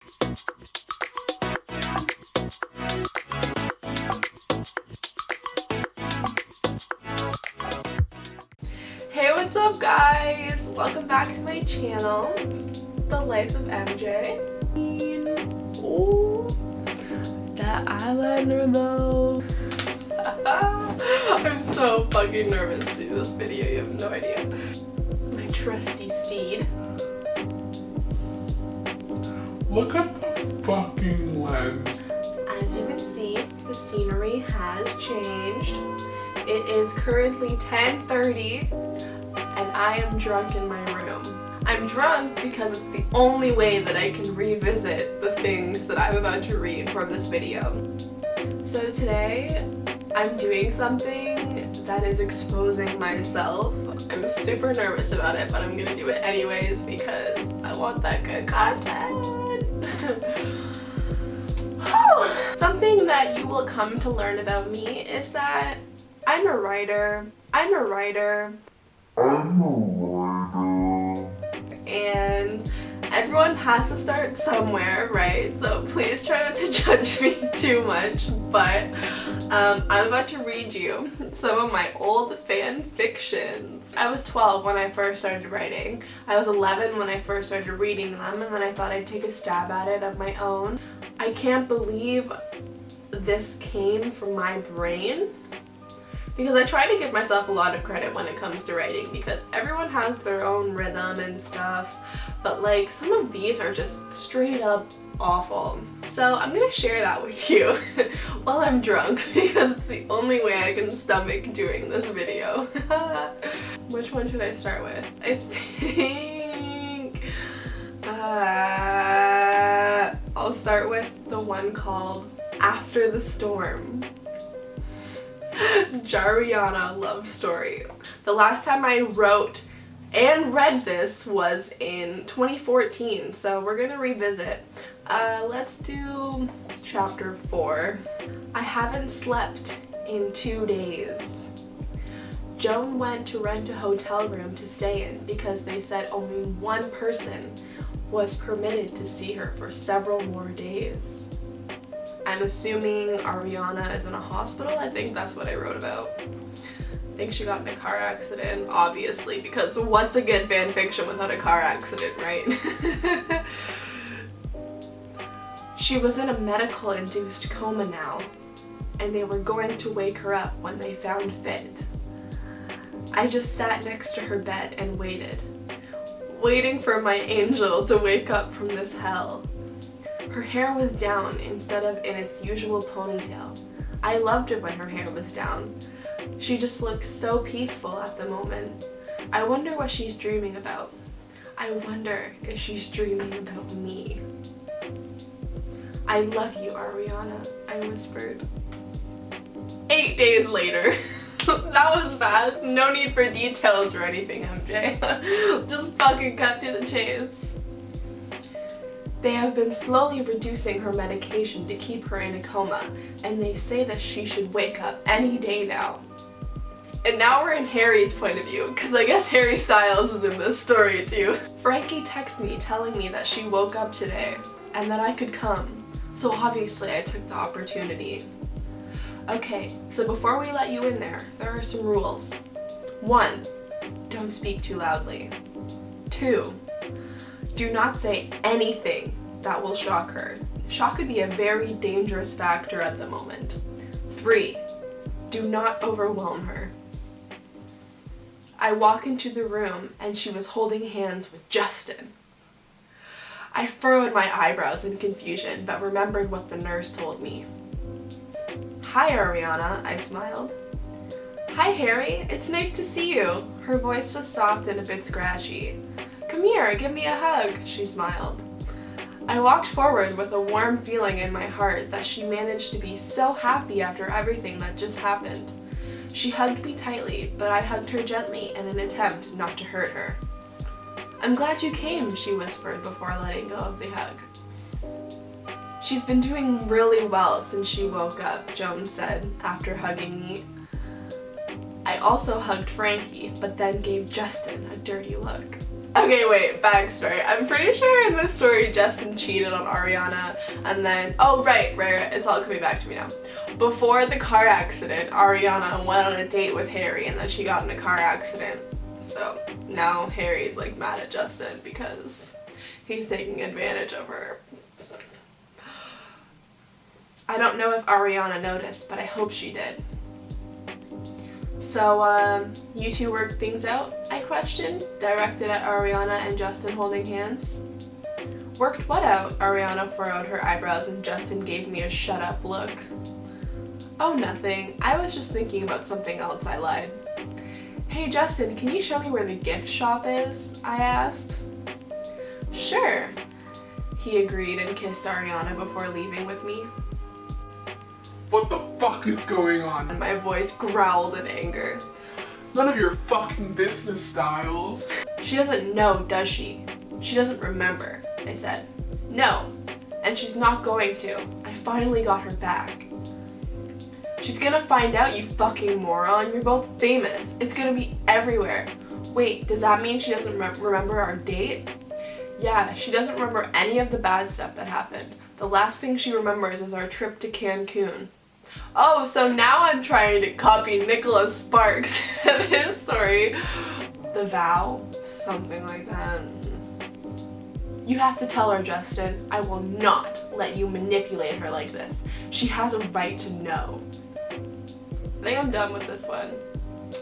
Hey, what's up guys? Welcome back to my channel, The Life of MJ. Oh, that eyeliner though. I'm so fucking nervous to do this video, you have no idea. My trusty steed. Look at the fucking lens. As you can see, the scenery has changed. It is currently 10:30 and I am drunk in my room. I'm drunk because it's the only way that I can revisit the things that I'm about to read from this video. So today, I'm doing something that is exposing myself. I'm super nervous about it, but I'm gonna do it anyways because I want that good content. Something that you will come to learn about me is that I'm a writer. And everyone has to start somewhere, right? So please try not to judge me too much, but I'm about to read you some of my old fan fictions. I was 12 when I first started writing. I was 11 when I first started reading them, and then I thought I'd take a stab at it of my own. I can't believe this came from my brain, because I try to give myself a lot of credit when it comes to writing because everyone has their own rhythm and stuff, but like some of these are just straight up awful. So I'm gonna share that with you while I'm drunk because it's the only way I can stomach doing this video. Which one should I start with? I think I'll start with the one called After the Storm. Jariana love story. The last time I wrote and read this was in 2014, so we're gonna revisit. Let's do chapter 4. I haven't slept in 2 days. Joan went to rent a hotel room to stay in because they said only one person was permitted to see her for several more days. I'm assuming Ariana is in a hospital. I think that's what I wrote about. I think she got in a car accident, obviously, because what's a good fan fiction without a car accident, right? She was in a medical induced coma now, and they were going to wake her up when they found fit. I just sat next to her bed and waiting for my angel to wake up from this hell. Her hair was down instead of in its usual ponytail. I loved her when her hair was down. She just looked so peaceful at the moment. I wonder what she's dreaming about. I wonder if she's dreaming about me. I love you, Ariana, I whispered. 8 days later. That was fast. No need for details or anything, MJ. Just fucking cut to the chase. They have been slowly reducing her medication to keep her in a coma, and they say that she should wake up any day now. And now we're in Harry's point of view, because I guess Harry Styles is in this story too. Frankie texted me telling me that she woke up today, and that I could come, so obviously I took the opportunity. Okay, so before we let you in there are some rules. 1. Don't speak too loudly. 2. Do not say anything that will shock her. Shock could be a very dangerous factor at the moment. 3. Do not overwhelm her. I walk into the room and she was holding hands with Justin. I furrowed my eyebrows in confusion, but remembered what the nurse told me. Hi, Ariana, I smiled. Hi, Harry, it's nice to see you. Her voice was soft and a bit scratchy. Come here, give me a hug, she smiled. I walked forward with a warm feeling in my heart that she managed to be so happy after everything that just happened. She hugged me tightly, but I hugged her gently in an attempt not to hurt her. I'm glad you came, she whispered before letting go of the hug. She's been doing really well since she woke up, Joan said after hugging me. I also hugged Frankie, but then gave Justin a dirty look. Okay, wait, backstory. I'm pretty sure in this story Justin cheated on Ariana and then, oh right, it's all coming back to me now. Before the car accident, Ariana went on a date with Harry and then she got in a car accident. So now Harry's like mad at Justin because he's taking advantage of her. I don't know if Ariana noticed, but I hope she did. So, you two worked things out, I questioned, directed at Ariana and Justin holding hands. Worked what out? Ariana furrowed her eyebrows and Justin gave me a shut up look. Oh, nothing. I was just thinking about something else, I lied. Hey Justin, can you show me where the gift shop is? I asked. Sure. He agreed and kissed Ariana before leaving with me. What the fuck is going on? And my voice growled in anger. None of your fucking business styles. She doesn't know, does she? She doesn't remember, I said. No, and she's not going to. I finally got her back. She's gonna find out, you fucking moron. You're both famous. It's gonna be everywhere. Wait, does that mean she doesn't remember our date? Yeah, she doesn't remember any of the bad stuff that happened. The last thing she remembers is our trip to Cancun. Oh, so now I'm trying to copy Nicholas Sparks and his story. The vow? Something like that. You have to tell her, Justin. I will not let you manipulate her like this. She has a right to know. I think I'm done with this one.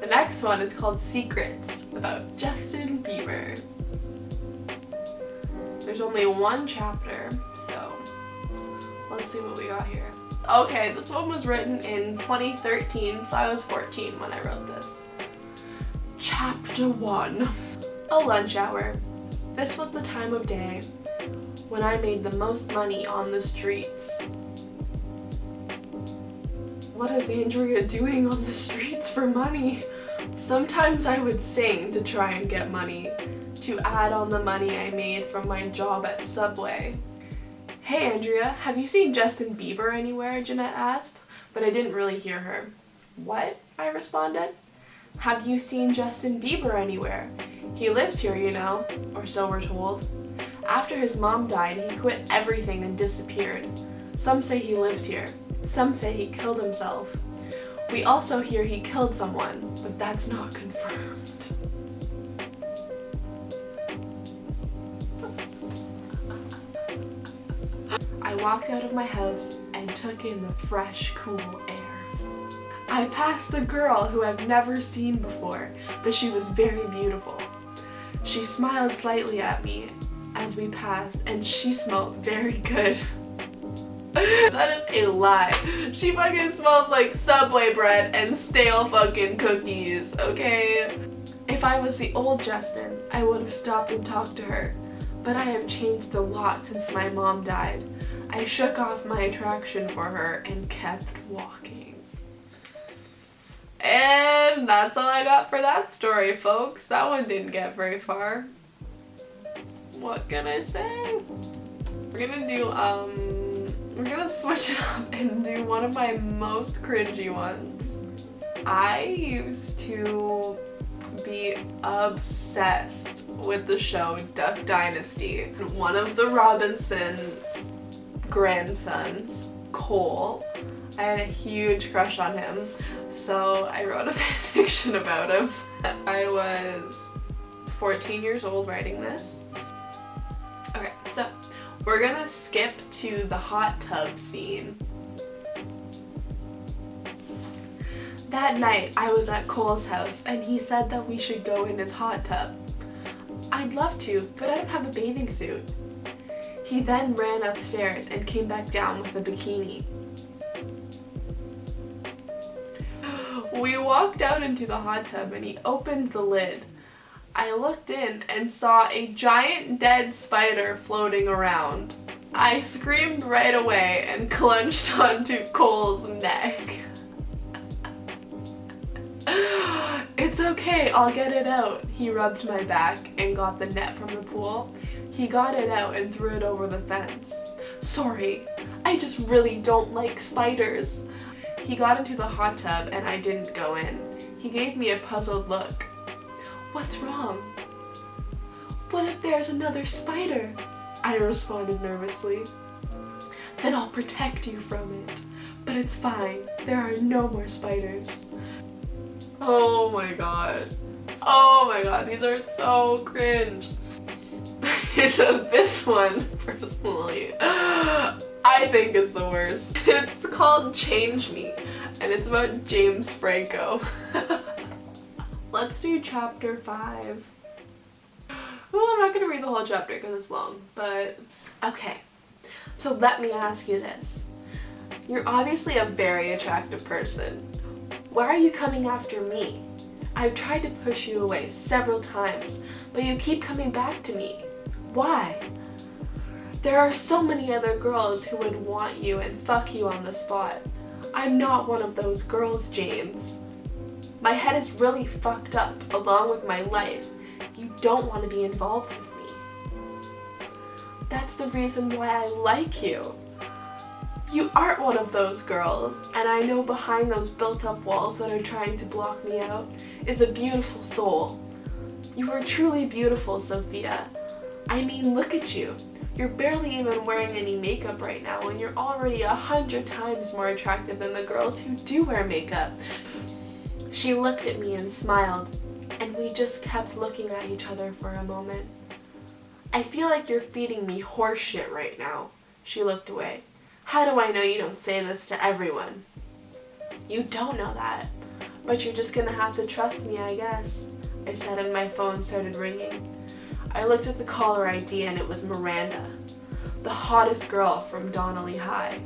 The next one is called Secrets, about Justin Bieber. There's only one chapter, so let's see what we got here. Okay, this one was written in 2013, so I was 14 when I wrote this. Chapter 1. A lunch hour. This was the time of day when I made the most money on the streets. What is Andrea doing on the streets for money? Sometimes I would sing to try and get money, to add on the money I made from my job at Subway. Hey Andrea, have you seen Justin Bieber anywhere? Jeanette asked, but I didn't really hear her. What? I responded. Have you seen Justin Bieber anywhere? He lives here, you know, or so we're told. After his mom died, he quit everything and disappeared. Some say he lives here. Some say he killed himself. We also hear he killed someone, but that's not confirmed. I walked out of my house and took in the fresh, cool air. I passed a girl who I've never seen before, but she was very beautiful. She smiled slightly at me as we passed, and she smelled very good. That is a lie. She fucking smells like Subway bread and stale fucking cookies, okay? If I was the old Justin, I would have stopped and talked to her, but I have changed a lot since my mom died. I shook off my attraction for her and kept walking. And that's all I got for that story, folks. That one didn't get very far. What can I say? We're gonna switch it up and do one of my most cringy ones. I used to be obsessed with the show Duck Dynasty. One of the Robinson grandsons, Cole, I had a huge crush on him, so I wrote a fanfiction about him. I was 14 years old writing this. Okay, so we're gonna skip to the hot tub scene. That night, I was at Cole's house and he said that we should go in his hot tub. I'd love to, but I don't have a bathing suit. He then ran upstairs and came back down with a bikini. We walked out into the hot tub and he opened the lid. I looked in and saw a giant dead spider floating around. I screamed right away and clutched onto Cole's neck. It's okay, I'll get it out. He rubbed my back and got the net from the pool. He got it out and threw it over the fence. Sorry, I just really don't like spiders. He got into the hot tub and I didn't go in. He gave me a puzzled look. What's wrong? What if there's another spider? I responded nervously. Then I'll protect you from it. But it's fine. There are no more spiders. Oh my god. Oh my god, these are so cringe. So this one, personally, I think is the worst. It's called Change Me, and it's about James Franco. Let's do chapter 5. Oh, I'm not gonna read the whole chapter because it's long, but okay. So let me ask you this. You're obviously a very attractive person. Why are you coming after me? I've tried to push you away several times, but you keep coming back to me. Why? There are so many other girls who would want you and fuck you on the spot. I'm not one of those girls, James. My head is really fucked up along with my life. You don't want to be involved with me. That's the reason why I like you. You aren't one of those girls, and I know behind those built-up walls that are trying to block me out is a beautiful soul. You are truly beautiful, Sophia. I mean, look at you. You're barely even wearing any makeup right now, and you're already 100 times more attractive than the girls who do wear makeup. She looked at me and smiled, and we just kept looking at each other for a moment. I feel like you're feeding me horse shit right now. She looked away. How do I know you don't say this to everyone? You don't know that, but you're just gonna have to trust me, I guess, I said, and my phone started ringing. I looked at the caller ID and it was Miranda, the hottest girl from Donnelly High.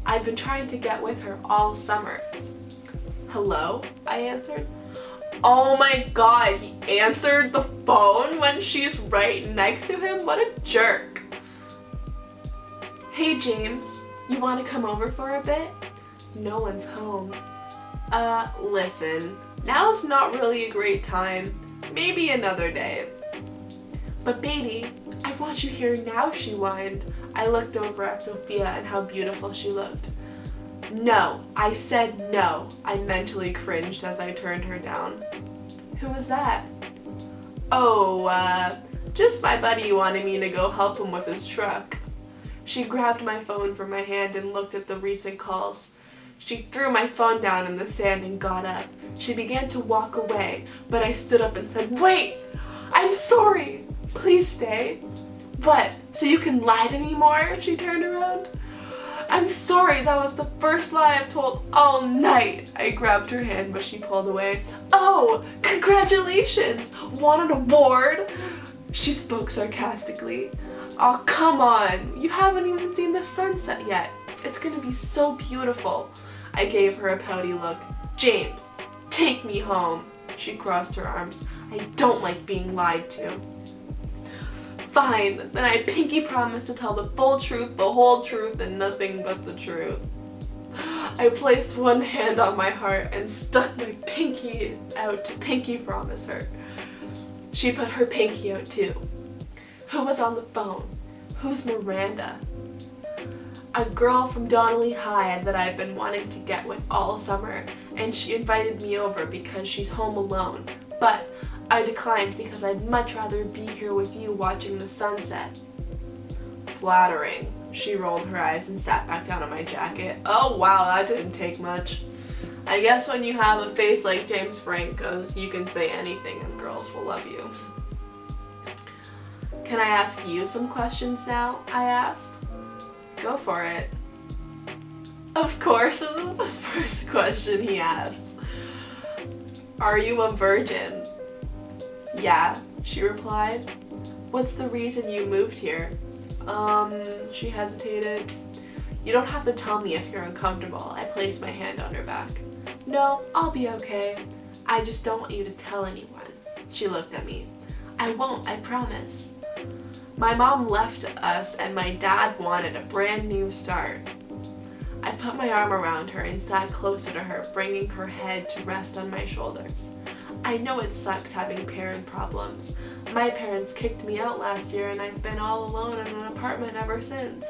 I've been trying to get with her all summer. Hello? I answered. Oh my god, he answered the phone when she's right next to him? What a jerk. Hey James, you want to come over for a bit? No one's home. Listen, now's not really a great time. Maybe another day. But baby, I want you here now, she whined. I looked over at Sophia and how beautiful she looked. No, I said no. I mentally cringed as I turned her down. Who was that? Oh, just my buddy wanted me to go help him with his truck. She grabbed my phone from my hand and looked at the recent calls. She threw my phone down in the sand and got up. She began to walk away, but I stood up and said, "Wait! I'm sorry! Please stay." What? So you can lie to me more? She turned around. I'm sorry, that was the first lie I've told all night. I grabbed her hand, but she pulled away. Oh, congratulations! Won an award? She spoke sarcastically. Oh, come on. You haven't even seen the sunset yet. It's gonna be so beautiful. I gave her a pouty look. James, take me home. She crossed her arms. I don't like being lied to. Fine, then I pinky promise to tell the full truth, the whole truth, and nothing but the truth. I placed one hand on my heart and stuck my pinky out to pinky promise her. She put her pinky out too. Who was on the phone? Who's Miranda? A girl from Donnelly High that I've been wanting to get with all summer, and she invited me over because she's home alone, but I declined because I'd much rather be here with you watching the sunset. Flattering. She rolled her eyes and sat back down on my jacket. Oh wow, that didn't take much. I guess when you have a face like James Franco's, you can say anything and girls will love you. Can I ask you some questions now? I asked. Go for it. Of course, this is the first question he asks. Are you a virgin? Yeah, she replied. What's the reason you moved here? She hesitated. You don't have to tell me if you're uncomfortable. I placed my hand on her back. No, I'll be okay. I just don't want you to tell anyone. She looked at me. I won't, I promise. My mom left us and my dad wanted a brand new start. I put my arm around her and sat closer to her, bringing her head to rest on my shoulders. I know it sucks having parent problems. My parents kicked me out last year and I've been all alone in an apartment ever since.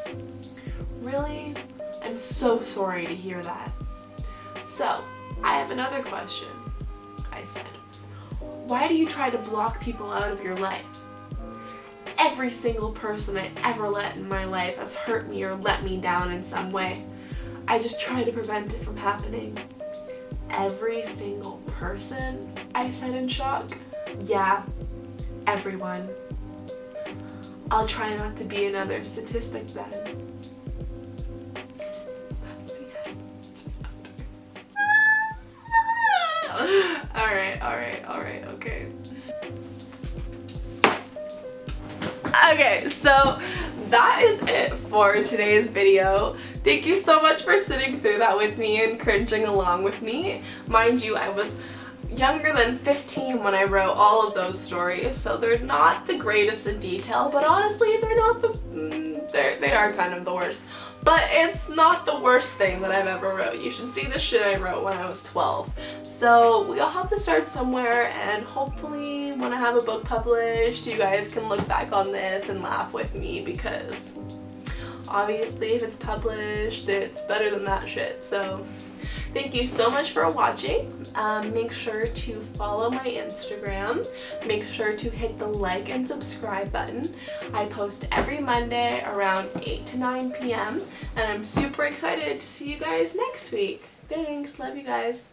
Really? I'm so sorry to hear that. So, I have another question, I said. Why do you try to block people out of your life? every single person I ever let in my life has hurt me or let me down in some way. I just try to prevent it from happening. Every single person? I said in shock. Yeah, everyone. I'll try not to be another statistic then. That's the end. Alright, okay. Okay, so that is it for today's video. Thank you so much for sitting through that with me and cringing along with me. Mind you, I was younger than 15 when I wrote all of those stories, so they're not the greatest in detail, but honestly, they're not they are kind of the worst. But it's not the worst thing that I've ever wrote. You should see the shit I wrote when I was 12. So we all have to start somewhere, and hopefully when I have a book published, you guys can look back on this and laugh with me, because obviously if it's published, it's better than that shit. So thank you so much for watching. Make sure to follow my Instagram. Make sure to hit the like and subscribe button. I post every Monday around 8 to 9 p.m. and I'm super excited to see you guys next week. Thanks. Love you guys.